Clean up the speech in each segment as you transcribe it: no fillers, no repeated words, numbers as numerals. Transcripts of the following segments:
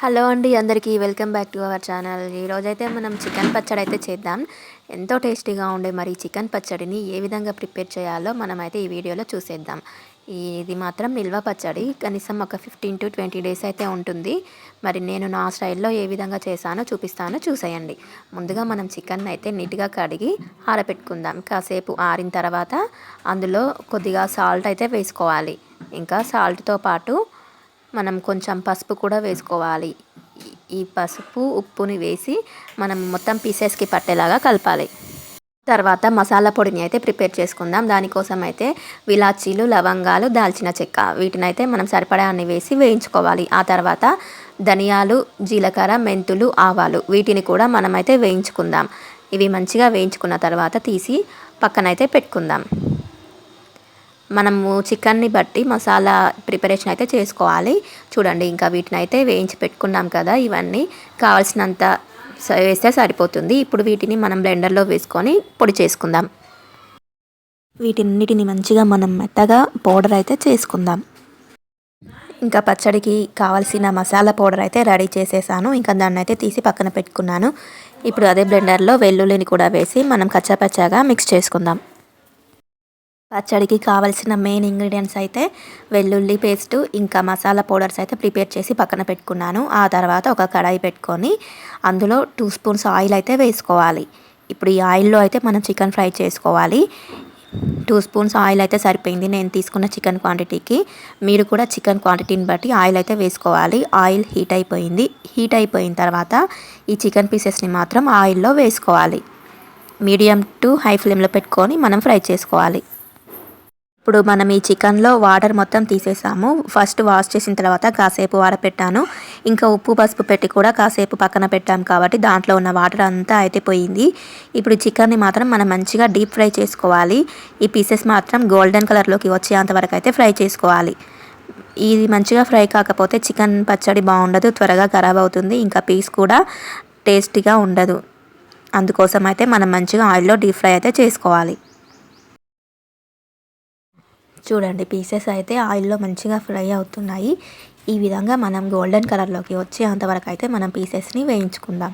Hello అండి అందరికీ welcome back to our channel. ఈరోజైతే మనం చికెన్ పచ్చడి అయితే చేద్దాం. ఎంతో టేస్టీగా ఉండే మరి చికెన్ పచ్చడిని ఏ విధంగా ప్రిపేర్ చేయాలో మనమైతే ఈ వీడియోలో చూసేద్దాం. ఇది మాత్రం నిల్వ పచ్చడి, కనీసం ఒక 15 to 20 డేస్ అయితే ఉంటుంది. మరి నేను నా స్టైల్లో ఏ విధంగా చేశానో చూపిస్తాను, చూసేయండి. ముందుగా మనం చికెన్ అయితే నీట్గా కడిగి ఆరబెట్టుకుందాం. కాసేపు ఆరిన తర్వాత అందులో కొద్దిగా సాల్ట్ అయితే వేసుకోవాలి. ఇంకా సాల్ట్తో పాటు మనం కొంచెం పసుపు కూడా వేసుకోవాలి. ఈ పసుపు ఉప్పుని వేసి మనం మొత్తం పీసెస్కి పట్టేలాగా కలపాలి. తర్వాత మసాలా పొడిని అయితే ప్రిపేర్ చేసుకుందాం. దానికోసం అయితే విలాచీలు, లవంగాలు, దాల్చిన చెక్క వీటినైతే మనం సరిపడా అన్ని వేసి వేయించుకోవాలి. ఆ తర్వాత ధనియాలు, జీలకర్ర, మెంతులు, ఆవాలు వీటిని కూడా మనమైతే వేయించుకుందాం. ఇవి మంచిగా వేయించుకున్న తర్వాత తీసి పక్కనైతే పెట్టుకుందాం. మనము చికెన్ని బట్టి మసాలా ప్రిపరేషన్ అయితే చేసుకోవాలి. చూడండి, ఇంకా వీటిని అయితే వేయించి పెట్టుకున్నాం కదా, ఇవన్నీ కావాల్సినంత వేస్తే సరిపోతుంది. ఇప్పుడు వీటిని మనం బ్లెండర్లో వేసుకొని పొడి చేసుకుందాం. వీటిన్నిటిని మంచిగా మనం మెత్తగా పౌడర్ అయితే చేసుకుందాం. ఇంకా పచ్చడికి కావాల్సిన మసాలా పౌడర్ అయితే రెడీ చేసేసాను. ఇంకా దాన్ని అయితే తీసి పక్కన పెట్టుకున్నాను. ఇప్పుడు అదే బ్లెండర్లో వెల్లుల్లిని కూడా వేసి మనం కచ్చాపచ్చాగా మిక్స్ చేసుకుందాం. పచ్చడికి కావాల్సిన మెయిన్ ఇంగ్రీడియంట్స్ అయితే వెల్లుల్లి పేస్టు, ఇంకా మసాలా పౌడర్స్ అయితే ప్రిపేర్ చేసి పక్కన పెట్టుకున్నాను. ఆ తర్వాత ఒక కడాయి పెట్టుకొని అందులో 2 స్పూన్స్ ఆయిల్ అయితే వేసుకోవాలి. ఇప్పుడు ఈ ఆయిల్లో అయితే మనం చికెన్ ఫ్రై చేసుకోవాలి. 2 స్పూన్స్ ఆయిల్ అయితే సరిపోయింది నేను తీసుకున్న చికెన్ క్వాంటిటీకి. మీరు కూడా చికెన్ క్వాంటిటీని బట్టి ఆయిల్ అయితే వేసుకోవాలి. ఆయిల్ హీట్ అయిపోయింది. హీట్ అయిపోయిన తర్వాత ఈ చికెన్ పీసెస్ని మాత్రం ఆయిల్లో వేసుకోవాలి. మీడియం టు హై ఫ్లేమ్లో పెట్టుకొని మనం ఫ్రై చేసుకోవాలి. ఇప్పుడు మనం ఈ చికెన్లో వాటర్ మొత్తం తీసేసాము. ఫస్ట్ వాష్ చేసిన తర్వాత కాసేపు ఆరబెట్టాను. ఇంకా ఉప్పు పసుపు పెట్టి కూడా కాసేపు పక్కన పెట్టాము కాబట్టి దాంట్లో ఉన్న వాటర్ అంతా అయితే పోయింది. ఇప్పుడు చికెన్ని మాత్రం మనం మంచిగా డీప్ ఫ్రై చేసుకోవాలి. ఈ పీసెస్ మాత్రం గోల్డెన్ కలర్లోకి వచ్చేంత వరకు అయితే ఫ్రై చేసుకోవాలి. ఇది మంచిగా ఫ్రై కాకపోతే చికెన్ పచ్చడి బాగుండదు, త్వరగా ఖరాబ్ అవుతుంది. ఇంకా పీస్ కూడా టేస్టీగా ఉండదు. అందుకోసం అయితే మనం మంచిగా ఆయిల్లో డీప్ ఫ్రై అయితే చేసుకోవాలి. చూడండి, పీసెస్ అయితే ఆయిల్లో మంచిగా ఫ్రై అవుతున్నాయి. ఈ విధంగా మనం గోల్డెన్ కలర్లోకి వచ్చేంతవరకు అయితే మనం పీసెస్ని వేయించుకుందాం.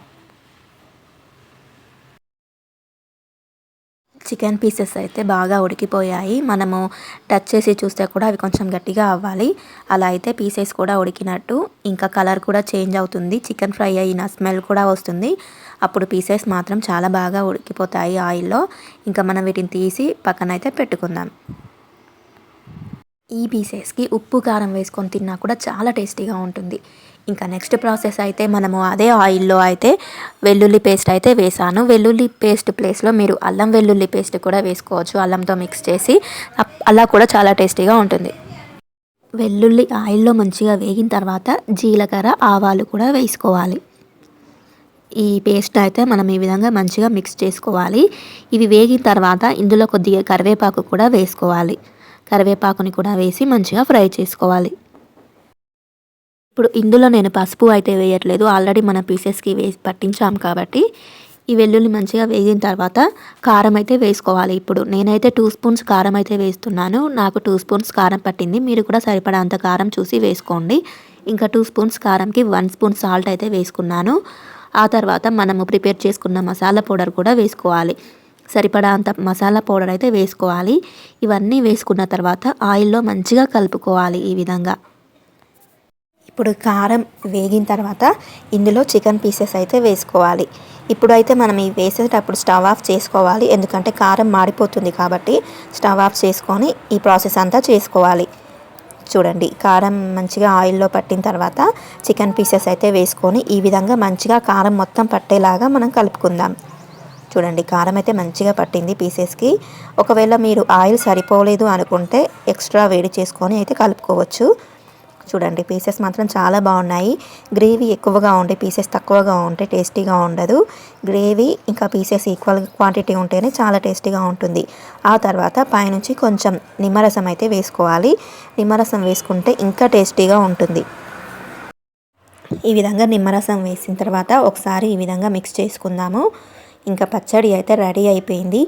చికెన్ పీసెస్ అయితే బాగా ఉడికిపోయాయి. మనము టచ్ చేసి చూస్తే కూడా అవి కొంచెం గట్టిగా అవ్వాలి. అలా అయితే పీసెస్ కూడా ఉడికినట్టు. ఇంకా కలర్ కూడా చేంజ్ అవుతుంది. చికెన్ ఫ్రై అయిన స్మెల్ కూడా వస్తుంది. అప్పుడు పీసెస్ మాత్రం చాలా బాగా ఉడికిపోతాయి ఆయిల్లో. ఇంకా మనం వీటిని తీసి పక్కనైతే పెట్టుకుందాం. ఈ పీసెస్కి ఉప్పు కారం వేసుకొని తిన్నా కూడా చాలా టేస్టీగా ఉంటుంది. ఇంకా నెక్స్ట్ ప్రాసెస్ అయితే మనము అదే ఆయిల్లో అయితే వెల్లుల్లి పేస్ట్ అయితే వేసాను. వెల్లుల్లి పేస్ట్ ప్లేస్లో మీరు అల్లం వెల్లుల్లి పేస్ట్ కూడా వేసుకోవచ్చు. అల్లంతో మిక్స్ చేసి అలా కూడా చాలా టేస్టీగా ఉంటుంది. వెల్లుల్లి ఆయిల్లో మంచిగా వేగిన తర్వాత జీలకర్ర, ఆవాలు కూడా వేసుకోవాలి. ఈ పేస్ట్ అయితే మనం ఈ విధంగా మంచిగా మిక్స్ చేసుకోవాలి. ఇవి వేగిన తర్వాత ఇందులో కొద్దిగా కరివేపాకు కూడా వేసుకోవాలి. కరివేపాకుని కూడా వేసి మంచిగా ఫ్రై చేసుకోవాలి. ఇప్పుడు ఇందులో నేను పసుపు అయితే వేయట్లేదు. ఆల్రెడీ మన పీసెస్కి వేసి పట్టించాం కాబట్టి. ఈ వెల్లుల్లి మంచిగా వేగిన తర్వాత కారం అయితే వేసుకోవాలి. ఇప్పుడు నేనైతే 2 స్పూన్స్ కారం అయితే వేస్తున్నాను. నాకు 2 స్పూన్స్ కారం పట్టింది. మీరు కూడా సరిపడా అంత కారం చూసి వేసుకోండి. ఇంకా 2 స్పూన్స్ కారంకి 1 స్పూన్ సాల్ట్ అయితే వేసుకున్నాను. ఆ తర్వాత మనము ప్రిపేర్ చేసుకున్న మసాలా పౌడర్ కూడా వేసుకోవాలి. సరిపడా అంత మసాలా పౌడర్ అయితే వేసుకోవాలి. ఇవన్నీ వేసుకున్న తర్వాత ఆయిల్లో మంచిగా కలుపుకోవాలి ఈ విధంగా. ఇప్పుడు కారం వేగిన తర్వాత ఇందులో చికెన్ పీసెస్ అయితే వేసుకోవాలి. ఇప్పుడైతే మనం ఈ వేసేటప్పుడు స్టవ్ ఆఫ్ చేసుకోవాలి. ఎందుకంటే కారం మాడిపోతుంది కాబట్టి స్టవ్ ఆఫ్ చేసుకొని ఈ ప్రాసెస్ అంతా చేసుకోవాలి. చూడండి, కారం మంచిగా ఆయిల్లో పట్టిన తర్వాత చికెన్ పీసెస్ అయితే వేసుకొని ఈ విధంగా మంచిగా కారం మొత్తం పట్టేలాగా మనం కలుపుకుందాం. చూడండి, కారం అయితే మంచిగా పట్టింది పీసెస్కి. ఒకవేళ మీరు ఆయిల్ సరిపోలేదు అనుకుంటే ఎక్స్ట్రా వేడి చేసుకొని అయితే కలుపుకోవచ్చు. చూడండి, పీసెస్ మాత్రం చాలా బాగున్నాయి. గ్రేవీ ఎక్కువగా ఉంటే పీసెస్ తక్కువగా ఉంటే టేస్టీగా ఉండదు. గ్రేవీ ఇంకా పీసెస్ ఈక్వల్ క్వాంటిటీ ఉంటేనే చాలా టేస్టీగా ఉంటుంది. ఆ తర్వాత పైనుంచి కొంచెం నిమ్మరసం అయితే వేసుకోవాలి. నిమ్మరసం వేసుకుంటే ఇంకా టేస్టీగా ఉంటుంది. ఈ విధంగా నిమ్మరసం వేసిన తర్వాత ఒకసారి ఈ విధంగా మిక్స్ చేసుకుందాము. ఇంకా పచ్చడి అయితే రెడీ అయిపోయింది.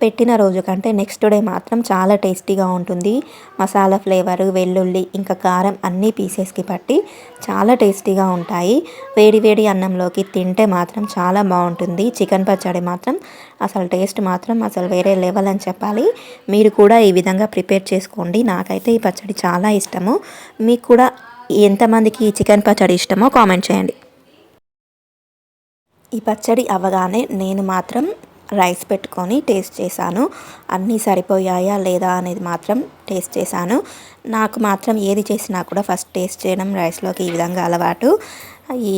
పెట్టిన రోజు కంటే నెక్స్ట్ డే మాత్రం చాలా టేస్టీగా ఉంటుంది. మసాలా ఫ్లేవరు, వెల్లుల్లి ఇంకా కారం అన్నీ పీసెస్కి పట్టి చాలా టేస్టీగా ఉంటాయి. వేడి వేడి అన్నంలోకి తింటే మాత్రం చాలా బాగుంటుంది. చికెన్ పచ్చడి మాత్రం అసలు టేస్ట్ మాత్రం అసలు వేరే లెవెల్ అని చెప్పాలి. మీరు కూడా ఈ విధంగా ప్రిపేర్ చేసుకోండి. నాకైతే ఈ పచ్చడి చాలా ఇష్టము. మీకు కూడా ఎంతమందికి చికెన్ పచ్చడి ఇష్టమో కామెంట్ చేయండి. ఈ పచ్చడి అవ్వగానే నేను మాత్రం రైస్ పెట్టుకొని టేస్ట్ చేశాను. అన్నీ సరిపోయాయా లేదా అనేది మాత్రం టేస్ట్ చేశాను. నాకు మాత్రం ఏది చేసినా కూడా ఫస్ట్ టేస్ట్ చేయడం రైస్లోకి ఈ విధంగా అలవాటు.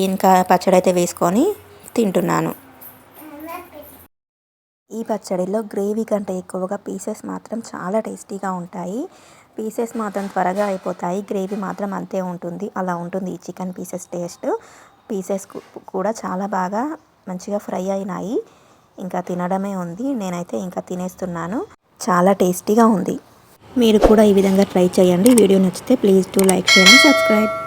ఇంకా పచ్చడి అయితే వేసుకొని తింటున్నాను. ఈ పచ్చడిలో గ్రేవీ కంటే ఎక్కువగా పీసెస్ మాత్రం చాలా టేస్టీగా ఉంటాయి. పీసెస్ మాత్రం త్వరగా అయిపోతాయి, గ్రేవీ మాత్రం అంతే ఉంటుంది. అలా ఉంటుంది ఈ చికెన్ పీసెస్ టేస్ట్. పీసెస్ కూడా చాలా బాగా మంచిగా ఫ్రై అయినాయి. ఇంకా తినడమే ఉంది. నేనైతే ఇంకా తినేస్తున్నాను. చాలా టేస్టీగా ఉంది. మీరు కూడా ఈ విధంగా ట్రై చేయండి. వీడియో నచ్చితే please do like, share and subscribe.